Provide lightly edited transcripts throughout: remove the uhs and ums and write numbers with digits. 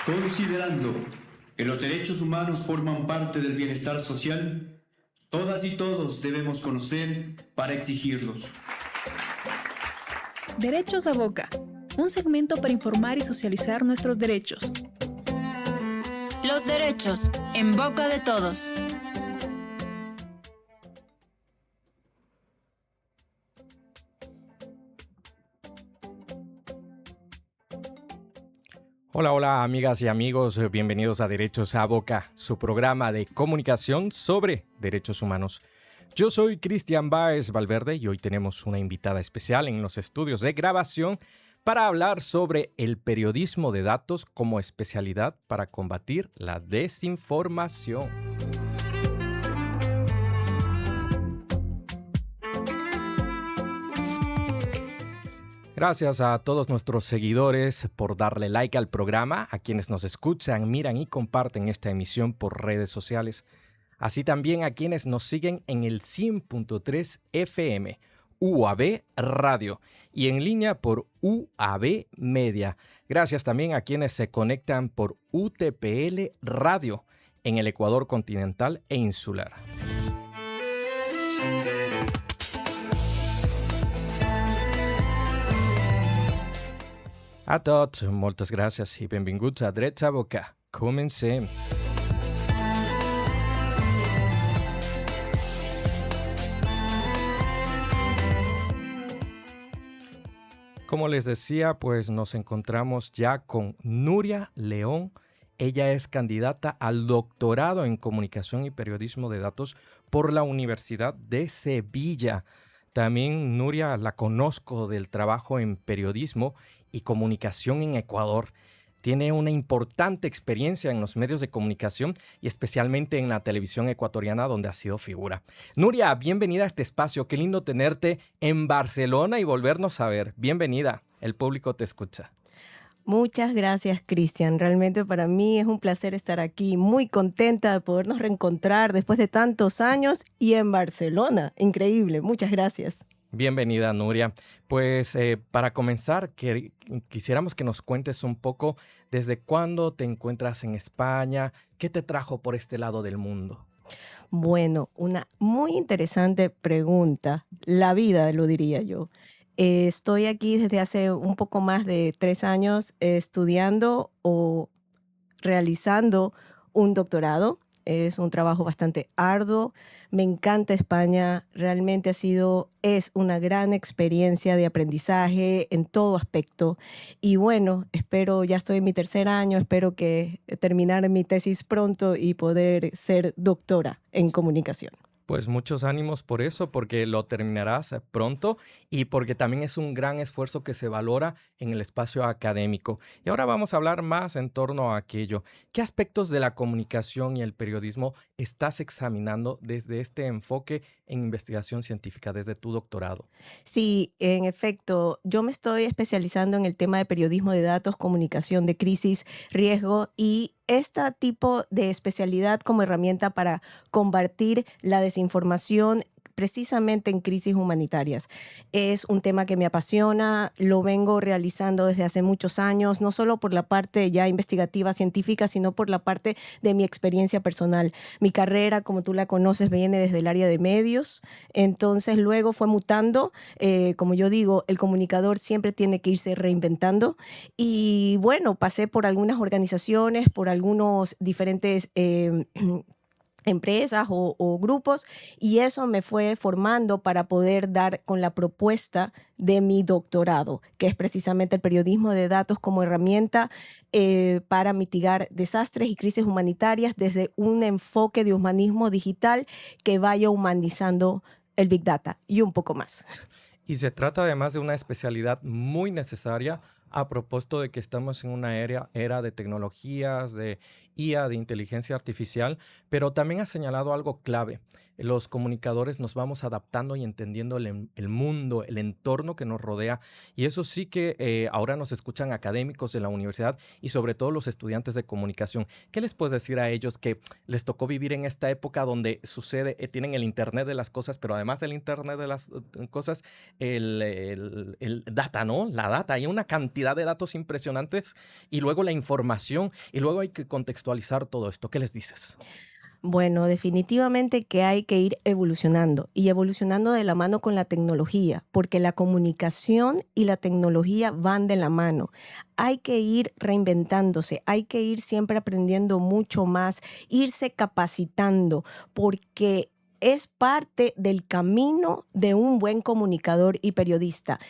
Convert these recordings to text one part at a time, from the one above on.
Considerando que los derechos humanos forman parte del bienestar social, todas y todos debemos conocer para exigirlos. Derechos a Boca, un segmento para informar y socializar nuestros derechos. Los derechos, en boca de todos. Hola, hola amigas y amigos, bienvenidos a Derechos a Boca, su programa de comunicación sobre derechos humanos. Yo soy Cristian Báez Valverde y hoy tenemos una invitada especial en los estudios de grabación para hablar sobre el periodismo de datos como especialidad para combatir la desinformación. Gracias a todos nuestros seguidores por darle like al programa, a quienes nos escuchan, miran y comparten esta emisión por redes sociales. Así también a quienes nos siguen en el 100.3 FM, UAB Radio, y en línea por UAB Media. Gracias también a quienes se conectan por UTPL Radio en el Ecuador continental e insular. A tots, moltes gràcies i benvinguts a Drets a Boca. Comencem. Como les decía, pues nos encontramos ya con Nuria León. Ella es candidata al doctorado en Comunicación y Periodismo de Datos por la Universidad de Sevilla. También Nuria la conozco del trabajo en periodismo y comunicación en Ecuador. Tiene una importante experiencia en los medios de comunicación y especialmente en la televisión ecuatoriana donde ha sido figura. Nuria, bienvenida a este espacio. Qué lindo tenerte en Barcelona y volvernos a ver. Bienvenida. El público te escucha. Muchas gracias, Cristian. Realmente para mí es un placer estar aquí. Muy contenta de podernos reencontrar después de tantos años y en Barcelona. Increíble. Muchas gracias. Bienvenida, Nuria. Pues para comenzar, quisiéramos que nos cuentes un poco desde cuándo te encuentras en España, qué te trajo por este lado del mundo. Bueno, una muy interesante pregunta. La vida, lo diría yo. Estoy aquí desde hace un poco más de 3 años estudiando o realizando un doctorado. Es un trabajo bastante arduo. Me encanta España. Realmente es una gran experiencia de aprendizaje en todo aspecto. Y bueno, ya estoy en mi 3er año, espero que terminar mi tesis pronto y poder ser doctora en comunicación. Pues muchos ánimos por eso, porque lo terminarás pronto y porque también es un gran esfuerzo que se valora en el espacio académico. Y ahora vamos a hablar más en torno a aquello. ¿Qué aspectos de la comunicación y el periodismo estás examinando desde este enfoque en investigación científica, desde tu doctorado? Sí, en efecto, yo me estoy especializando en el tema de periodismo de datos, comunicación de crisis, riesgo y este tipo de especialidad como herramienta para combatir la desinformación precisamente en crisis humanitarias. Es un tema que me apasiona, lo vengo realizando desde hace muchos años, no solo por la parte ya investigativa científica, sino por la parte de mi experiencia personal. Mi carrera, como tú la conoces, viene desde el área de medios, entonces luego fue mutando. Como yo digo, el comunicador siempre tiene que irse reinventando y bueno, pasé por algunas organizaciones, por algunos diferentes empresas o grupos y eso me fue formando para poder dar con la propuesta de mi doctorado, que es precisamente el periodismo de datos como herramienta para mitigar desastres y crisis humanitarias desde un enfoque de humanismo digital que vaya humanizando el Big Data y un poco más. Y se trata además de una especialidad muy necesaria a propósito de que estamos en una era de tecnologías, de IA, de inteligencia artificial, pero también ha señalado algo clave. los comunicadores nos vamos adaptando y entendiendo el mundo, el entorno que nos rodea. Y eso sí que ahora nos escuchan académicos de la universidad y sobre todo los estudiantes de comunicación. ¿Qué les puedes decir a ellos que les tocó vivir en esta época donde sucede, tienen el Internet de las cosas, pero además del Internet de las cosas, el data, ¿no? La data. Hay una cantidad de datos impresionantes y luego la información y luego hay que contextualizar todo esto. ¿Qué les dices? Bueno, definitivamente que hay que ir evolucionando y evolucionando de la mano con la tecnología, porque la comunicación y la tecnología van de la mano. Hay que ir reinventándose, hay que ir siempre aprendiendo mucho más, irse capacitando, porque es parte del camino de un buen comunicador y periodista.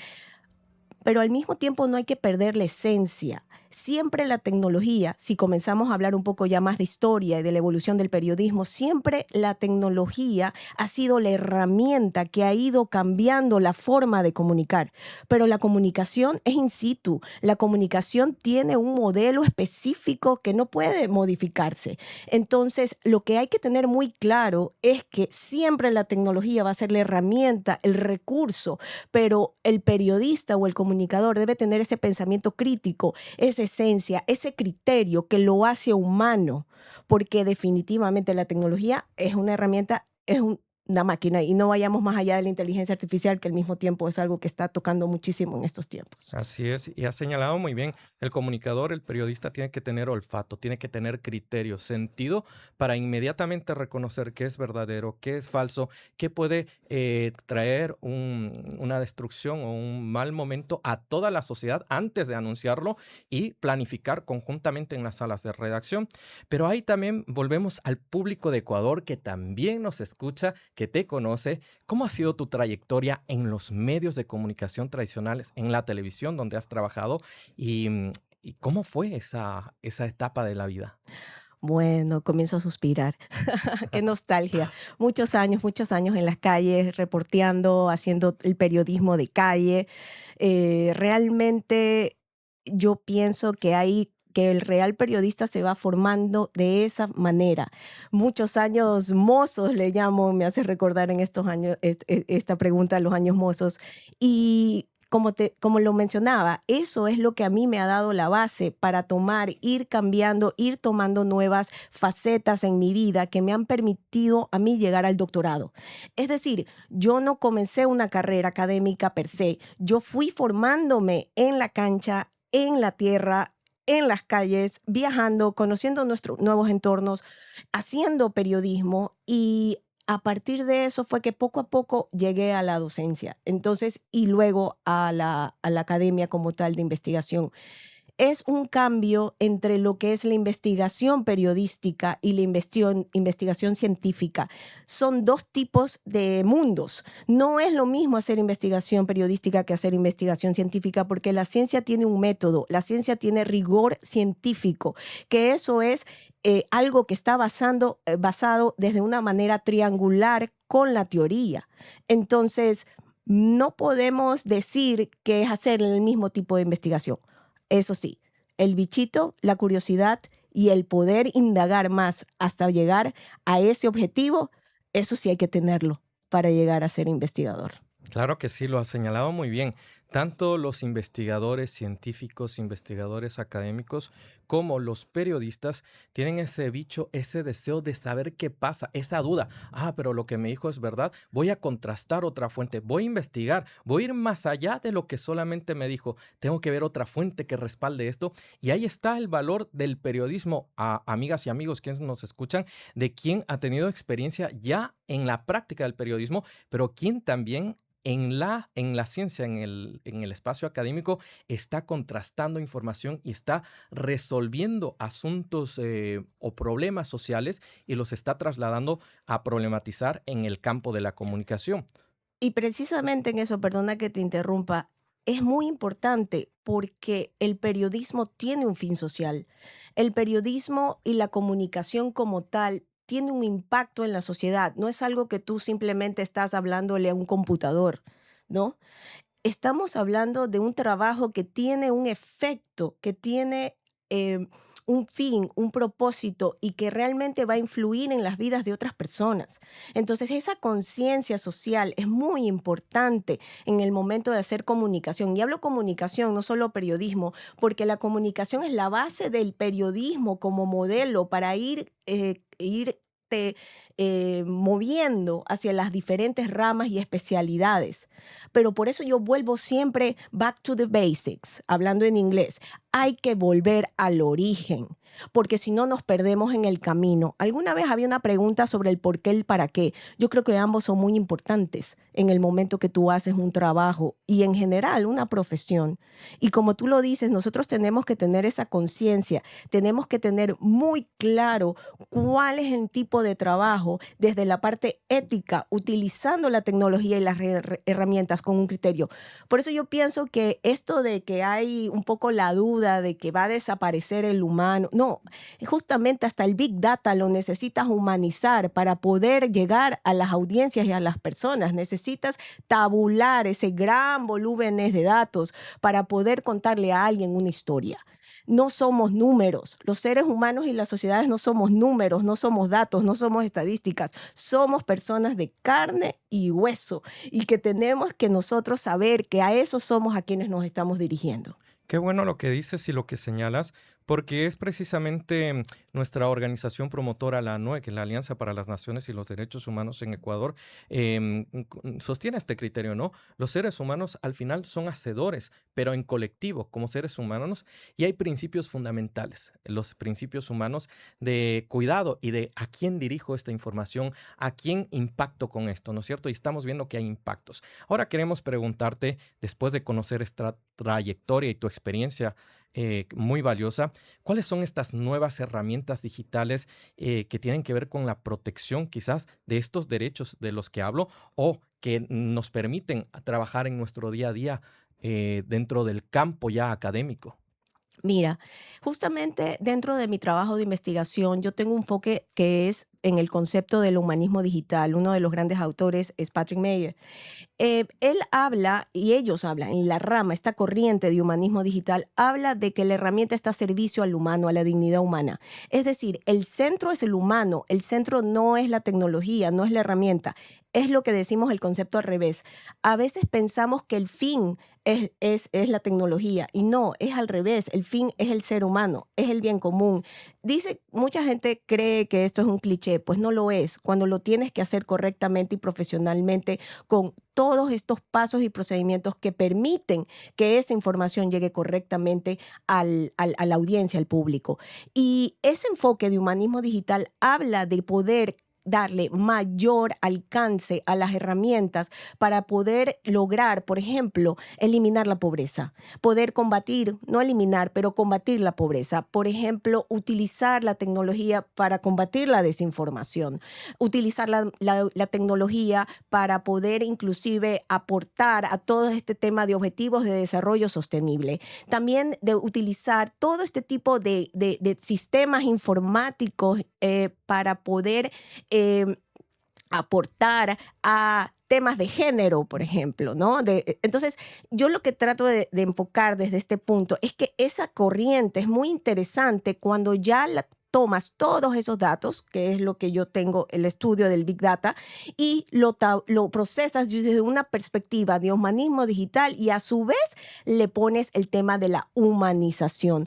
Pero al mismo tiempo no hay que perder la esencia. Siempre la tecnología, si comenzamos a hablar un poco ya más de historia y de la evolución del periodismo, siempre la tecnología ha sido la herramienta que ha ido cambiando la forma de comunicar. Pero la comunicación es in situ. La comunicación tiene un modelo específico que no puede modificarse. Entonces, lo que hay que tener muy claro es que siempre la tecnología va a ser la herramienta, el recurso, pero el periodista o el comunicador debe tener ese pensamiento crítico, esa esencia, ese criterio que lo hace humano, porque definitivamente la tecnología es una herramienta, una máquina, y no vayamos más allá de la inteligencia artificial, que al mismo tiempo es algo que está tocando muchísimo en estos tiempos. Así es, y has señalado muy bien, el comunicador, el periodista tiene que tener olfato, tiene que tener criterio, sentido para inmediatamente reconocer qué es verdadero, qué es falso, qué puede traer una destrucción o un mal momento a toda la sociedad antes de anunciarlo y planificar conjuntamente en las salas de redacción. Pero ahí también volvemos al público de Ecuador que también nos escucha, que te conoce. ¿Cómo ha sido tu trayectoria en los medios de comunicación tradicionales, en la televisión donde has trabajado y cómo fue esa etapa de la vida? Bueno, comienzo a suspirar. Qué nostalgia. Muchos años en las calles, reporteando, haciendo el periodismo de calle. Realmente yo pienso que el real periodista se va formando de esa manera. Muchos años mozos, le llamo, me hace recordar en estos años, esta pregunta, los años mozos. Y como lo mencionaba, eso es lo que a mí me ha dado la base para ir cambiando, ir tomando nuevas facetas en mi vida que me han permitido a mí llegar al doctorado. Es decir, yo no comencé una carrera académica per se, yo fui formándome en la cancha, en la tierra, en las calles, viajando, conociendo nuestros nuevos entornos, haciendo periodismo, y a partir de eso fue que poco a poco llegué a la docencia. Entonces, y luego a la academia como tal de investigación. Es un cambio entre lo que es la investigación periodística y la investigación científica. Son dos tipos de mundos. No es lo mismo hacer investigación periodística que hacer investigación científica, porque la ciencia tiene un método, la ciencia tiene rigor científico, que eso es algo que está basado desde una manera triangular con la teoría. Entonces, no podemos decir que es hacer el mismo tipo de investigación. Eso sí, el bichito, la curiosidad y el poder indagar más hasta llegar a ese objetivo, eso sí hay que tenerlo para llegar a ser investigador. Claro que sí, lo has señalado muy bien. Tanto los investigadores científicos, investigadores académicos, como los periodistas tienen ese bicho, ese deseo de saber qué pasa, esa duda. Pero lo que me dijo es verdad. Voy a contrastar otra fuente, voy a investigar, voy a ir más allá de lo que solamente me dijo. Tengo que ver otra fuente que respalde esto. Y ahí está el valor del periodismo, a amigas y amigos quienes nos escuchan, de quien ha tenido experiencia ya en la práctica del periodismo, pero quien también en la ciencia, en el espacio académico, está contrastando información y está resolviendo asuntos o problemas sociales y los está trasladando a problematizar en el campo de la comunicación. Y precisamente en eso, perdona que te interrumpa, es muy importante porque el periodismo tiene un fin social. El periodismo y la comunicación como tal tiene un impacto en la sociedad. No es algo que tú simplemente estás hablándole a un computador, ¿no? Estamos hablando de un trabajo que tiene un efecto, que tiene un fin, un propósito y que realmente va a influir en las vidas de otras personas. Entonces, esa conciencia social es muy importante en el momento de hacer comunicación. Y hablo comunicación, no solo periodismo, porque la comunicación es la base del periodismo como modelo para irte moviendo hacia las diferentes ramas y especialidades. Pero por eso yo vuelvo siempre back to the basics, hablando en inglés. Hay que volver al origen, porque si no nos perdemos en el camino. Alguna vez había una pregunta sobre el por qué, el para qué. Yo creo que ambos son muy importantes en el momento que tú haces un trabajo y en general una profesión. Y como tú lo dices, nosotros tenemos que tener esa conciencia, tenemos que tener muy claro cuál es el tipo de trabajo desde la parte ética, utilizando la tecnología y las herramientas con un criterio. Por eso yo pienso que esto de que hay un poco la duda de que va a desaparecer el humano, no, justamente hasta el Big Data lo necesitas humanizar para poder llegar a las audiencias y a las personas. Necesitas tabular ese gran volumen de datos para poder contarle a alguien una historia. No somos números. Los seres humanos y las sociedades no somos números, no somos datos, no somos estadísticas. Somos personas de carne y hueso y que tenemos que nosotros saber que a eso somos a quienes nos estamos dirigiendo. Qué bueno lo que dices y lo que señalas, porque es precisamente nuestra organización promotora, la ANOE, que es la Alianza para las Naciones y los Derechos Humanos en Ecuador, sostiene este criterio, ¿no? Los seres humanos al final son hacedores, pero en colectivo, como seres humanos, y hay principios fundamentales, los principios humanos de cuidado y de a quién dirijo esta información, a quién impacto con esto, ¿no es cierto? Y estamos viendo que hay impactos. Ahora queremos preguntarte, después de conocer esta trayectoria y tu experiencia muy valiosa, ¿cuáles son estas nuevas herramientas digitales que tienen que ver con la protección quizás de estos derechos de los que hablo o que nos permiten trabajar en nuestro día a día dentro del campo ya académico? Mira, justamente dentro de mi trabajo de investigación, yo tengo un enfoque que es en el concepto del humanismo digital. Uno de los grandes autores es Patrick Meyer. Él habla, y ellos hablan, en la rama, esta corriente de humanismo digital, habla de que la herramienta está a servicio al humano, a la dignidad humana. Es decir, el centro es el humano, el centro no es la tecnología, no es la herramienta. Es lo que decimos el concepto al revés. A veces pensamos que el fin es la tecnología y no, es al revés. El fin es el ser humano, es el bien común. Dice, mucha gente cree que esto es un cliché, pues no lo es. Cuando lo tienes que hacer correctamente y profesionalmente con todos estos pasos y procedimientos que permiten que esa información llegue correctamente a la audiencia, al público. Y ese enfoque de humanismo digital habla de poder darle mayor alcance a las herramientas para poder lograr, por ejemplo, eliminar la pobreza, poder combatir, no eliminar, pero combatir la pobreza. Por ejemplo, utilizar la tecnología para combatir la desinformación, utilizar la tecnología para poder inclusive aportar a todo este tema de objetivos de desarrollo sostenible. También de utilizar todo este tipo de sistemas informáticos para poder aportar a temas de género, por ejemplo, ¿no? Entonces, yo lo que trato de enfocar desde este punto es que esa corriente es muy interesante cuando ya tomas todos esos datos, que es lo que yo tengo, el estudio del Big Data, y lo procesas desde una perspectiva de humanismo digital y a su vez le pones el tema de la humanización.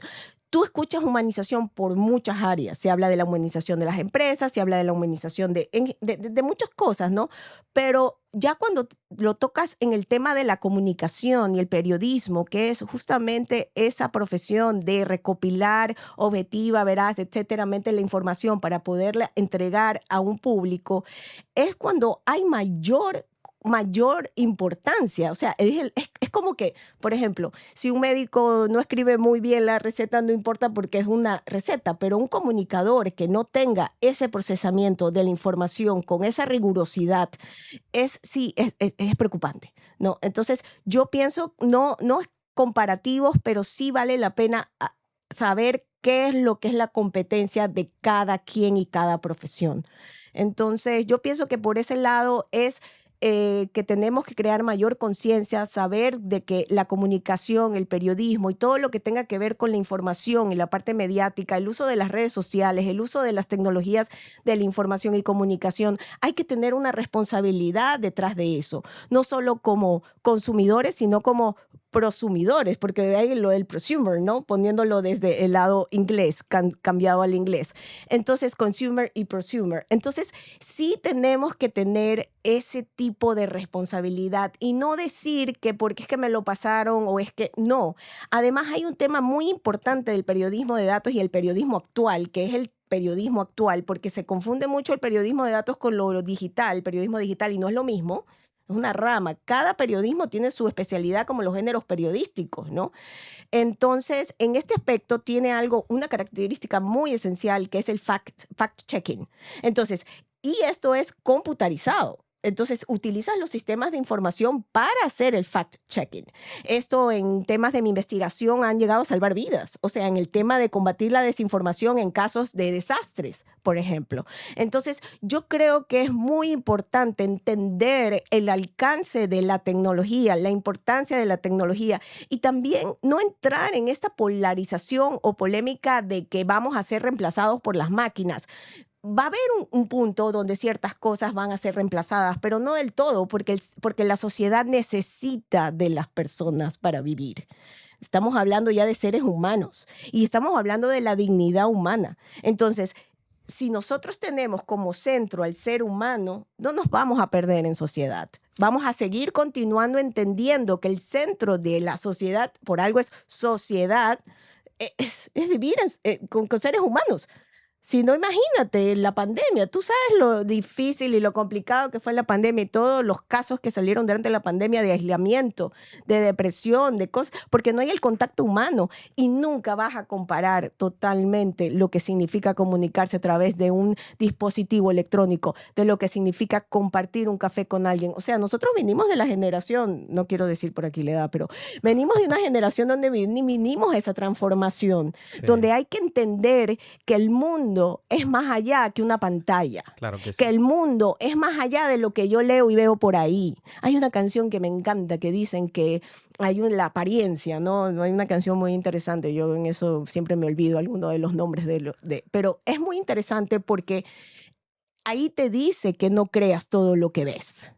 Tú escuchas humanización por muchas áreas. Se habla de la humanización de las empresas, se habla de la humanización de muchas cosas, ¿no? Pero ya cuando lo tocas en el tema de la comunicación y el periodismo, que es justamente esa profesión de recopilar objetiva, veraz, etcétera, la información para poderla entregar a un público, es cuando hay mayor importancia. O sea, es como que, por ejemplo, si un médico no escribe muy bien la receta, no importa porque es una receta, pero un comunicador que no tenga ese procesamiento de la información con esa rigurosidad es preocupante, ¿no? Entonces, yo pienso, no es comparativos, pero sí vale la pena saber qué es lo que es la competencia de cada quien y cada profesión. Entonces, yo pienso que por ese lado es que tenemos que crear mayor conciencia, saber de que la comunicación, el periodismo y todo lo que tenga que ver con la información y la parte mediática, el uso de las redes sociales, el uso de las tecnologías de la información y comunicación, hay que tener una responsabilidad detrás de eso, no solo como consumidores, sino como prosumidores, porque de ahí lo del prosumer, ¿no? Poniéndolo desde el lado inglés, cambiado al inglés. Entonces, consumer y prosumer. Entonces, sí tenemos que tener ese tipo de responsabilidad y no decir que porque es que me lo pasaron o es que no. Además, hay un tema muy importante del periodismo de datos y el periodismo actual, que es el periodismo actual, porque se confunde mucho el periodismo de datos con lo digital, el periodismo digital, y no es lo mismo. Es una rama. Cada periodismo tiene su especialidad como los géneros periodísticos, ¿no? Entonces, en este aspecto tiene una característica muy esencial que es el fact-checking. Entonces, y esto es computarizado. Entonces, utilizas los sistemas de información para hacer el fact-checking. Esto en temas de mi investigación han llegado a salvar vidas. O sea, en el tema de combatir la desinformación en casos de desastres, por ejemplo. Entonces, yo creo que es muy importante entender el alcance de la tecnología, la importancia de la tecnología y también no entrar en esta polarización o polémica de que vamos a ser reemplazados por las máquinas. Va a haber un punto donde ciertas cosas van a ser reemplazadas, pero no del todo, porque la sociedad necesita de las personas para vivir. Estamos hablando ya de seres humanos y estamos hablando de la dignidad humana. Entonces, si nosotros tenemos como centro al ser humano, no nos vamos a perder en sociedad. Vamos a seguir continuando entendiendo que el centro de la sociedad, por algo es sociedad, es vivir con seres humanos. Si no, imagínate la pandemia. Tú sabes lo difícil y lo complicado que fue la pandemia y todos los casos que salieron durante la pandemia de aislamiento, de depresión, de cosas, porque no hay el contacto humano y nunca vas a comparar totalmente lo que significa comunicarse a través de un dispositivo electrónico, de lo que significa compartir un café con alguien. O sea, nosotros venimos de la generación, no quiero decir por aquí la edad, pero venimos de una generación donde vinimos esa transformación, donde hay que entender que el mundo es más allá que una pantalla. Claro que sí. Que el mundo es más allá de lo que yo leo y veo por ahí. Hay una canción que me encanta que dicen que hay la apariencia, ¿no? Hay una canción muy interesante. Yo en eso siempre me olvido algunos de los nombres pero es muy interesante porque ahí te dice que no creas todo lo que ves,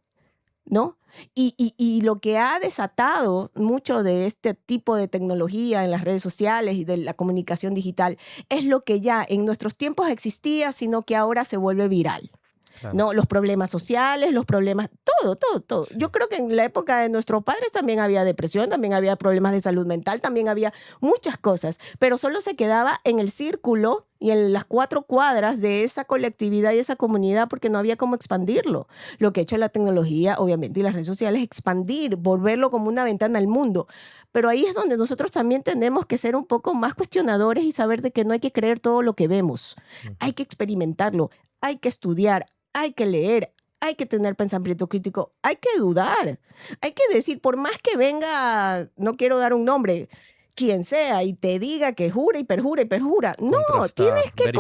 ¿no? Y lo que ha desatado mucho de este tipo de tecnología en las redes sociales y de la comunicación digital es lo que ya en nuestros tiempos existía, sino que ahora se vuelve viral. Claro. ¿No? Los problemas sociales, los problemas, todo. Sí. Yo creo que en la época de nuestros padres también había depresión, también había problemas de salud mental, también había muchas cosas, pero solo se quedaba en el círculo y en las 4 cuadras de esa colectividad y esa comunidad porque no había cómo expandirlo. Lo que ha hecho la tecnología, obviamente, y las redes sociales es expandir, volverlo como una ventana al mundo. Pero ahí es donde nosotros también tenemos que ser un poco más cuestionadores y saber de que no hay que creer todo lo que vemos. Hay que experimentarlo, hay que estudiar, hay que leer, hay que tener pensamiento crítico, hay que dudar, hay que decir, por más que venga, no quiero dar un nombre, quien sea, y te diga que jura y perjura, no, tienes que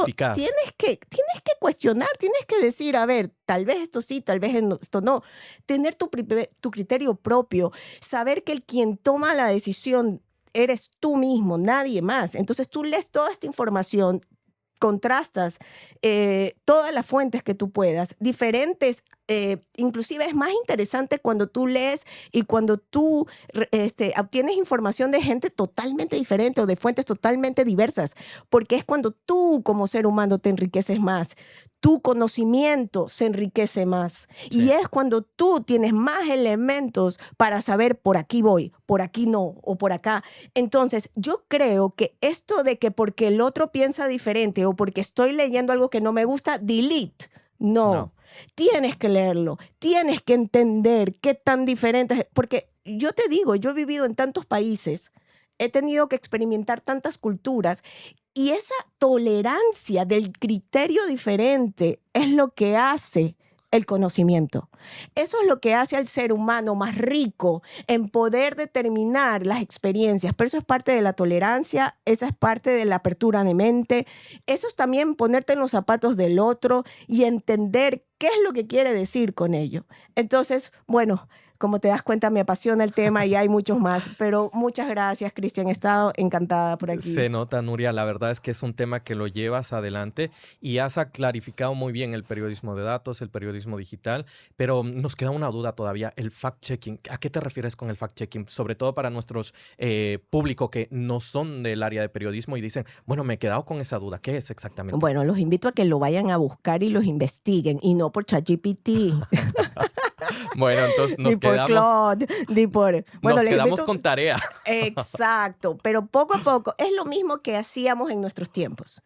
cuestionar, tienes que decir, a ver, tal vez esto sí, tal vez esto no, tener tu criterio propio, saber que quien toma la decisión eres tú mismo, nadie más. Entonces tú lees toda esta información, contrastas todas las fuentes que tú puedas, diferentes, inclusive es más interesante cuando tú lees y cuando tú obtienes información de gente totalmente diferente o de fuentes totalmente diversas, porque es cuando tú como ser humano te enriqueces más, tu conocimiento se enriquece más y es cuando tú tienes más elementos para saber por aquí voy, por aquí no o por acá. Entonces yo creo que esto de que porque el otro piensa diferente o porque estoy leyendo algo que no me gusta, delete, no. Tienes que leerlo, tienes que entender qué tan diferente es, porque yo te digo, yo he vivido en tantos países, he tenido que experimentar tantas culturas y esa tolerancia del criterio diferente es lo que hace el conocimiento. Eso es lo que hace al ser humano más rico en poder determinar las experiencias. Pero eso es parte de la tolerancia, esa es parte de la apertura de mente. Eso es también ponerte en los zapatos del otro y entender qué es lo que quiere decir con ello. Entonces, bueno, como te das cuenta, me apasiona el tema y hay muchos más. Pero muchas gracias, Cristian. He estado encantada por aquí. Se nota, Nuria. La verdad es que es un tema que lo llevas adelante y has clarificado muy bien el periodismo de datos, el periodismo digital, pero nos queda una duda todavía, el fact-checking. ¿A qué te refieres con el fact-checking? Sobre todo para nuestros público que no son del área de periodismo y dicen, bueno, me he quedado con esa duda. ¿Qué es exactamente? Bueno, los invito a que lo vayan a buscar y los investiguen y no por ChatGPT. Bueno, entonces nos ni por quedamos, Claude, ni por... Bueno, nos les quedamos invito... con tarea. Exacto, pero poco a poco es lo mismo que hacíamos en nuestros tiempos,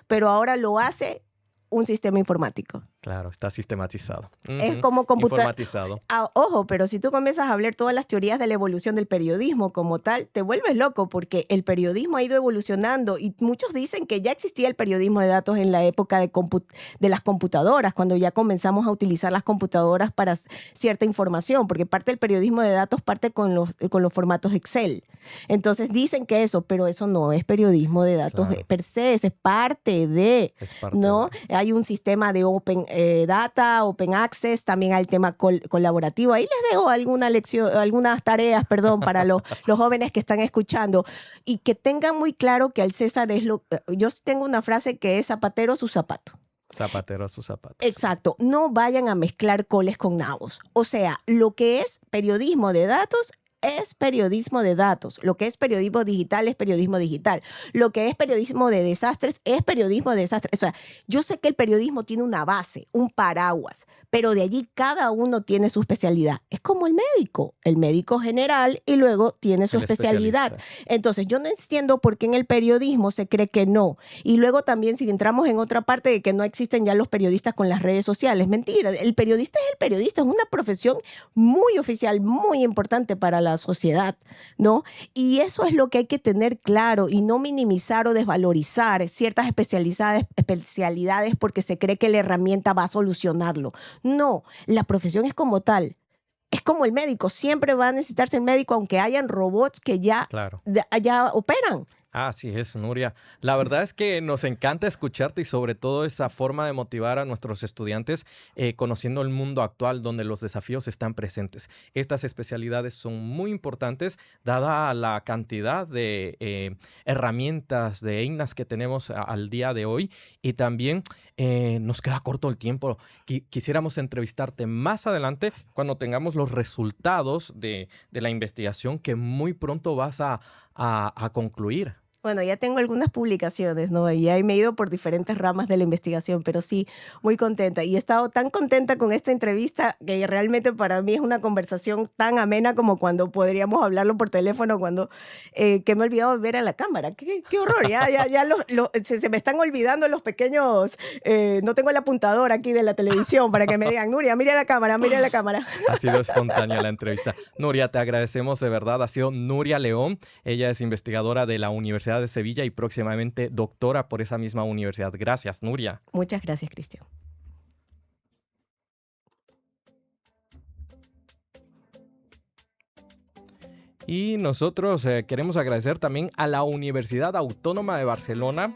pero ahora lo hace un sistema informático. Claro, está sistematizado. Es como informatizado. Ojo, pero si tú comienzas a hablar todas las teorías de la evolución del periodismo como tal, te vuelves loco porque el periodismo ha ido evolucionando y muchos dicen que ya existía el periodismo de datos en la época de las computadoras, cuando ya comenzamos a utilizar las computadoras para cierta información, porque parte del periodismo de datos parte con los formatos Excel. Entonces dicen que eso, pero eso no es periodismo de datos per se, es parte de, ¿no? Hay un sistema de Open Data, Open Access, también hay el tema colaborativo. Ahí les dejo algunas tareas, para los jóvenes que están escuchando y que tengan muy claro que al César yo tengo una frase que es zapatero a su zapato. Zapatero a sus zapatos. Exacto. No vayan a mezclar coles con nabos. O sea, lo que es periodismo de datos es periodismo de datos. Lo que es periodismo digital es periodismo digital. Lo que es periodismo de desastres es periodismo de desastres. O sea, yo sé que el periodismo tiene una base, un paraguas, pero de allí cada uno tiene su especialidad. Es como el médico general y luego tiene su especialidad. Entonces, yo no entiendo por qué en el periodismo se cree que no. Y luego también si entramos en otra parte de que no existen ya los periodistas con las redes sociales. Mentira, el periodista es el periodista, es una profesión muy oficial, muy importante para la sociedad, ¿no? Y eso es lo que hay que tener claro y no minimizar o desvalorizar ciertas especialidades porque se cree que la herramienta va a solucionarlo. No, la profesión es como tal. Es como el médico, siempre va a necesitarse el médico aunque hayan robots que ya operan. Así es, Nuria. La verdad es que nos encanta escucharte y sobre todo esa forma de motivar a nuestros estudiantes conociendo el mundo actual donde los desafíos están presentes. Estas especialidades son muy importantes dada la cantidad de herramientas, de EINAs que tenemos al día de hoy y también nos queda corto el tiempo. Quisiéramos entrevistarte más adelante cuando tengamos los resultados de la investigación que muy pronto vas a concluir. Bueno, ya tengo algunas publicaciones, ¿no? Y ahí me he ido por diferentes ramas de la investigación, pero sí, muy contenta. Y he estado tan contenta con esta entrevista que realmente para mí es una conversación tan amena como cuando podríamos hablarlo por teléfono, que me he olvidado de ver a la cámara. ¡Qué horror! Ya se me están olvidando los pequeños... no tengo el apuntador aquí de la televisión para que me digan, Nuria, mira la cámara, mira la cámara. Ha sido espontánea la entrevista. Nuria, te agradecemos de verdad. Ha sido Nuria León. Ella es investigadora de la Universidad de Sevilla y próximamente doctora por esa misma universidad. Gracias, Nuria. Muchas gracias, Cristian. Y nosotros queremos agradecer también a la Universidad Autónoma de Barcelona,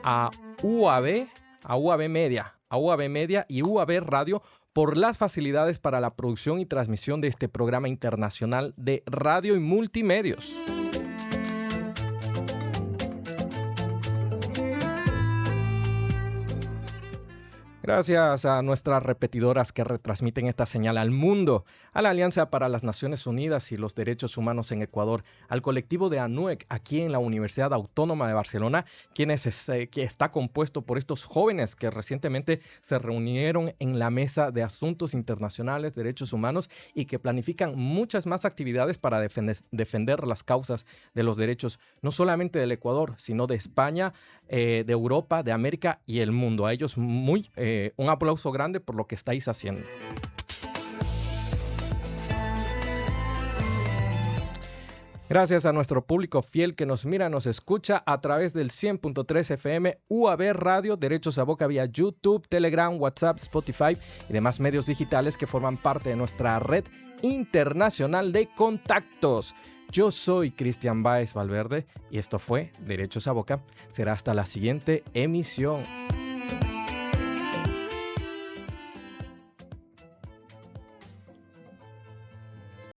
a UAB Media y UAB Radio por las facilidades para la producción y transmisión de este programa internacional de radio y multimedios. Gracias a nuestras repetidoras que retransmiten esta señal al mundo, a la Alianza para las Naciones Unidas y los Derechos Humanos en Ecuador, al colectivo de ANUEC aquí en la Universidad Autónoma de Barcelona, que está compuesto por estos jóvenes que recientemente se reunieron en la Mesa de Asuntos Internacionales, Derechos Humanos y que planifican muchas más actividades para defender las causas de los derechos, no solamente del Ecuador, sino de España, de Europa, de América y el mundo. A ellos un aplauso grande por lo que estáis haciendo. Gracias a nuestro público fiel que nos mira, nos escucha a través del 100.3 FM, UAB Radio, Derechos a Boca vía YouTube, Telegram, WhatsApp, Spotify y demás medios digitales que forman parte de nuestra red internacional de contactos. Yo soy Cristian Báez Valverde y esto fue Derechos a Boca. Será hasta la siguiente emisión.